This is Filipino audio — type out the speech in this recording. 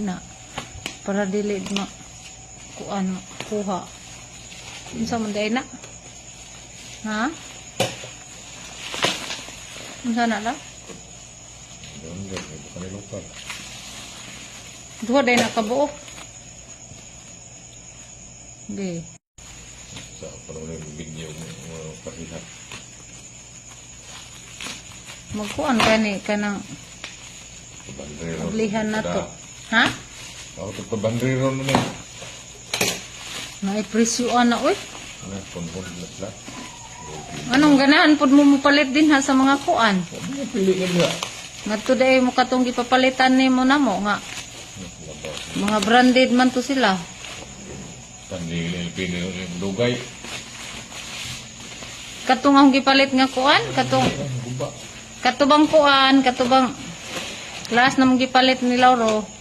na para dili ma kuan kuha unsa man day na ha unsa na la duha day na kabuok di sa panahon ng video mo pasihat magkuan gani kanang oblihan na to ha ako to bandrero na na ipresyoan na oy na punpun na anong ganahan pud mo palit din ha sa mga kuan pili ka diha ngadto day mo katong gipapalitan nimo namo nga mga branded man to sila tanding pili ng dugay katong ang gipalit nga kuan katong guba katubang kuan katubang last na mong gipalit ni Lauro